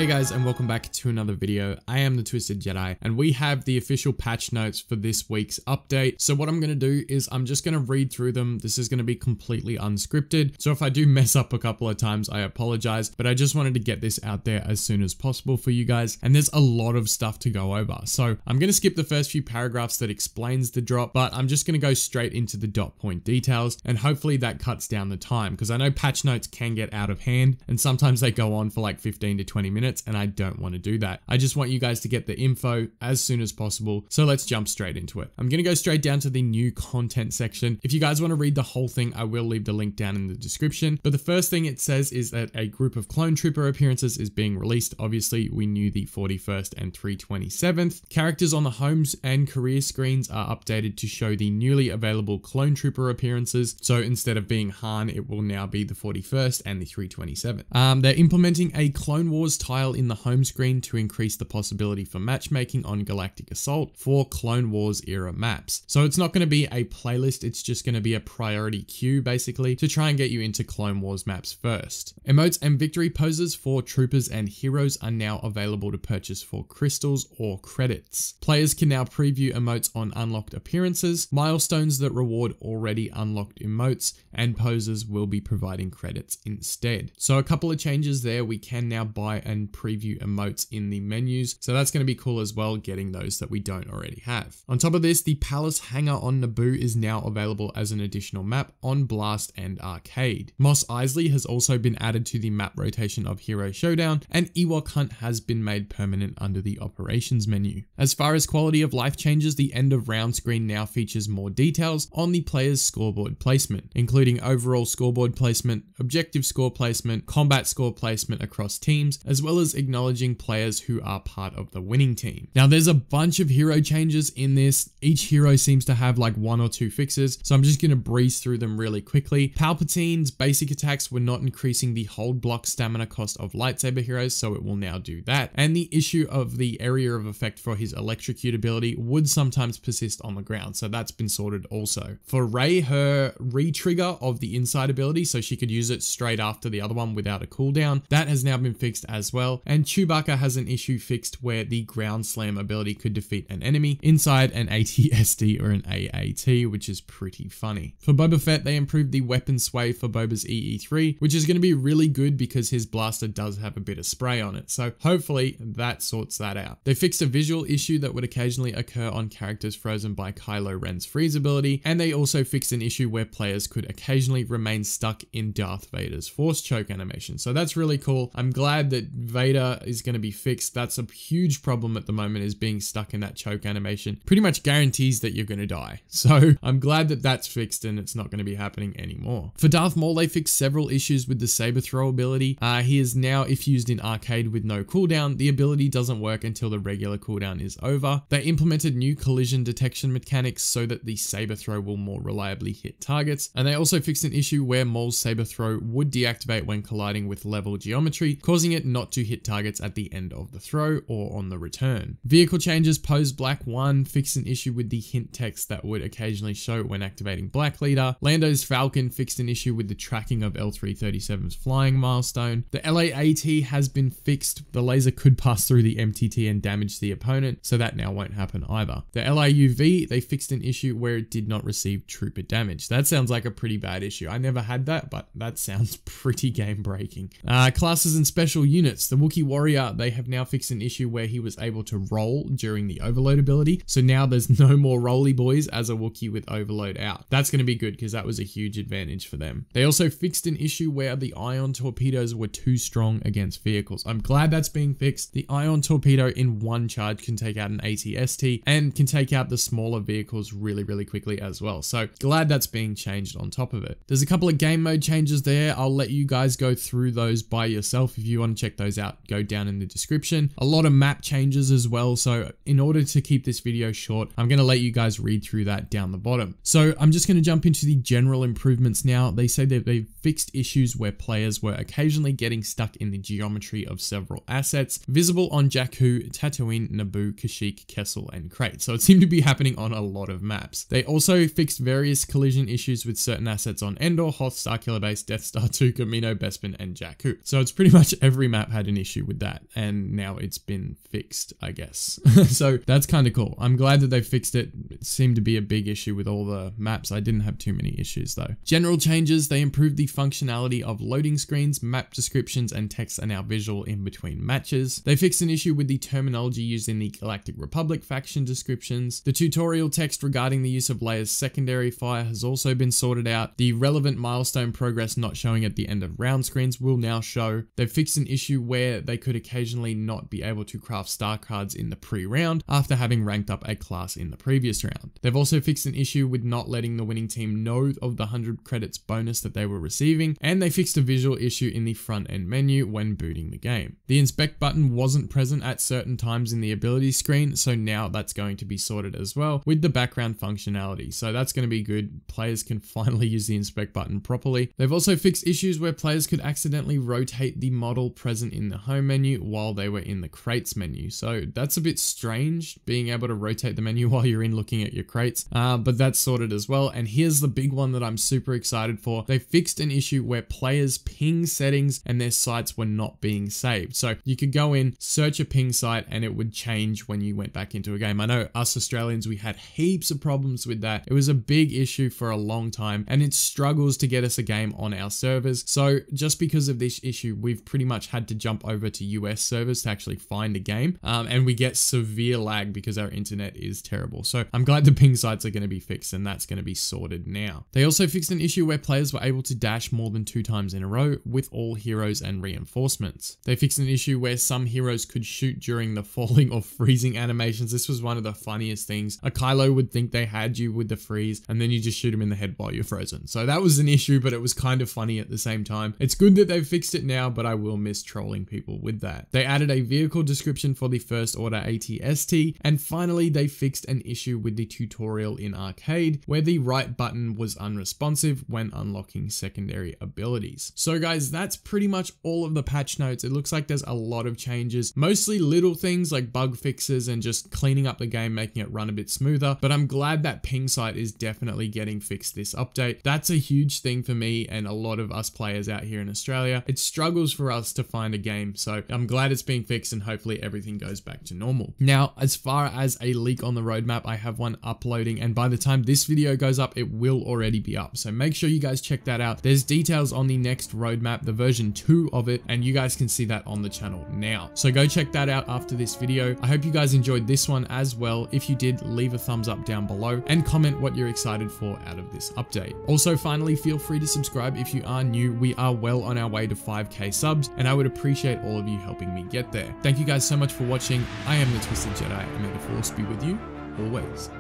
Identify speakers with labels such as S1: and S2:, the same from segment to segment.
S1: Hey guys, and welcome back to another video. I am the Twisted Jedi, and we have the official patch notes for this week's update. So what I'm going to do is I'm just going to read through them. This is going to be completely unscripted. So if I do mess up a couple of times, I apologize, but I just wanted to get this out there as soon as possible for you guys. And there's a lot of stuff to go over. So I'm going to skip the first few paragraphs that explains the drop, but I'm just going to go straight into the dot point details, and hopefully that cuts down the time, because I know patch notes can get out of hand and sometimes they go on for like 15 to 20 minutes. And I don't want to do that. I just want you guys to get the info as soon as possible. So let's jump straight into it. I'm going to go straight down to the new content section. If you guys want to read the whole thing, I will leave the link down in the description. But the first thing it says is that a group of clone trooper appearances is being released. Obviously, we knew the 41st and 327th. Characters on the homes and career screens are updated to show the newly available clone trooper appearances. So instead of being Han, it will now be the 41st and the 327th. They're implementing a Clone Wars tile in the home screen to increase the possibility for matchmaking on Galactic Assault for Clone Wars era maps. So it's not going to be a playlist, it's just going to be a priority queue basically to try and get you into Clone Wars maps first. Emotes and victory poses for troopers and heroes are now available to purchase for crystals or credits. Players can now preview emotes on unlocked appearances, milestones that reward already unlocked emotes, and poses will be providing credits instead. So a couple of changes there. We can now buy and preview emotes in the menus, so that's going to be cool as well, getting those that we don't already have. On top of this, the Palace Hangar on Naboo is now available as an additional map on Blast and Arcade. Mos Eisley has also been added to the map rotation of Hero Showdown, and Ewok Hunt has been made permanent under the operations menu. As far as quality of life changes, the end of round screen now features more details on the player's scoreboard placement, including overall scoreboard placement, objective score placement, combat score placement across teams, as well as acknowledging players who are part of the winning team. Now there's a bunch of hero changes in this. Each hero seems to have like one or two fixes, so I'm just going to breeze through them really quickly. Palpatine's basic attacks were not increasing the hold block stamina cost of lightsaber heroes, so it will now do that. And the issue of the area of effect for his electrocute ability would sometimes persist on the ground, so that's been sorted also. For Rey, her re-trigger of the inside ability, so she could use it straight after the other one without a cooldown, that has now been fixed as well. And Chewbacca has an issue fixed where the ground slam ability could defeat an enemy inside an AT-ST or an AAT, which is pretty funny. For Boba Fett, they improved the weapon sway for Boba's EE3, which is going to be really good because his blaster does have a bit of spray on it, so hopefully that sorts that out. They fixed a visual issue that would occasionally occur on characters frozen by Kylo Ren's freeze ability, and they also fixed an issue where players could occasionally remain stuck in Darth Vader's force choke animation, so that's really cool. I'm glad that Vader is going to be fixed. That's a huge problem at the moment, is being stuck in that choke animation. Pretty much guarantees that you're going to die. So I'm glad that that's fixed and it's not going to be happening anymore. For Darth Maul, they fixed several issues with the saber throw ability. He is now, if used in arcade with no cooldown, the ability doesn't work until the regular cooldown is over. They implemented new collision detection mechanics so that the saber throw will more reliably hit targets. And they also fixed an issue where Maul's saber throw would deactivate when colliding with level geometry, causing it not to hit targets at the end of the throw or on the return. Vehicle changes. Pose Black 1 fixed an issue with the hint text that would occasionally show when activating Black Leader. Lando's Falcon fixed an issue with the tracking of L337's flying milestone. The LAAT has been fixed. The laser could pass through the MTT and damage the opponent, so that now won't happen either. The LAUV, they fixed an issue where it did not receive trooper damage. That sounds like a pretty bad issue. I never had that, but that sounds pretty game breaking. Classes and special units. The Wookiee Warrior, they have now fixed an issue where he was able to roll during the overload ability. So now there's no more rolly boys as a Wookiee with overload out. That's going to be good because that was a huge advantage for them. They also fixed an issue where the ion torpedoes were too strong against vehicles. I'm glad that's being fixed. The ion torpedo in one charge can take out an AT-ST and can take out the smaller vehicles really, really quickly as well. So glad that's being changed on top of it. There's a couple of game mode changes there. I'll let you guys go through those by yourself. If you want to check those out, go down in the description. A lot of map changes as well. So in order to keep this video short, I'm going to let you guys read through that down the bottom. So I'm just going to jump into the general improvements now. They say that they've fixed issues where players were occasionally getting stuck in the geometry of several assets visible on Jakku, Tatooine, Naboo, Kashyyyk, Kessel, and Crate. So it seemed to be happening on a lot of maps. They also fixed various collision issues with certain assets on Endor, Hoth, Starkiller Base, Death Star 2, Kamino, Bespin, and Jakku. So it's pretty much every map had an issue with that, and now it's been fixed, I guess. So that's kind of cool. I'm glad that they fixed it. It seemed to be a big issue with all the maps. I didn't have too many issues though. General changes, they improved the functionality of loading screens, map descriptions, and text are now visual in between matches. They fixed an issue with the terminology used in the Galactic Republic faction descriptions. The tutorial text regarding the use of Leia's secondary fire has also been sorted out. The relevant milestone progress not showing at the end of round screens will now show. They've fixed an issue where they could occasionally not be able to craft star cards in the pre-round after having ranked up a class in the previous round. They've also fixed an issue with not letting the winning team know of the 100 credits bonus that they were receiving, and they fixed a visual issue in the front end menu when booting the game. The inspect button wasn't present at certain times in the ability screen, so now that's going to be sorted as well with the background functionality. So that's going to be good. Players can finally use the inspect button properly. They've also fixed issues where players could accidentally rotate the model present in the home menu while they were in the crates menu. So that's a bit strange, being able to rotate the menu while you're in looking at your crates, but that's sorted as well. And here's the big one that I'm super excited for. They fixed an issue where players' ping settings and their sites were not being saved. So you could go in, search a ping site, and it would change when you went back into a game. I know us Australians, we had heaps of problems with that. It was a big issue for a long time, and it struggles to get us a game on our servers. So just because of this issue, we've pretty much had to jump over to US servers to actually find a game, and we get severe lag because our internet is terrible. So I'm glad the ping sites are going to be fixed, and that's going to be sorted now. They also fixed an issue where players were able to dash more than 2 times in a row with all heroes and reinforcements. They fixed an issue where some heroes could shoot during the falling or freezing animations. This was one of the funniest things. A Kylo would think they had you with the freeze, and then you just shoot him in the head while you're frozen. So that was an issue, but it was kind of funny at the same time. It's good that they've fixed it now, but I will miss trolling people with that. They added a vehicle description for the First Order AT-ST, and finally they fixed an issue with the tutorial in Arcade where the right button was unresponsive when unlocking secondary abilities. So guys, that's pretty much all of the patch notes. It looks like there's a lot of changes, mostly little things like bug fixes and just cleaning up the game, making it run a bit smoother, but I'm glad that ping site is definitely getting fixed this update. That's a huge thing for me and a lot of us players out here in Australia. It struggles for us to find a game, so I'm glad it's being fixed and hopefully everything goes back to normal. Now, as far as a leak on the roadmap, I have one uploading, and by the time this video goes up, it will already be up. So make sure you guys check that out. There's details on the next roadmap, the version 2 of it, and you guys can see that on the channel now. So go check that out after this video. I hope you guys enjoyed this one as well. If you did, leave a thumbs up down below and comment what you're excited for out of this update. Also, finally, feel free to subscribe if you are new. We are well on our way to 5K subs, and I would appreciate all of you helping me get there. Thank you guys so much for watching. I am the Twisted Jedi, and may the Force be with you always.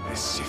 S2: This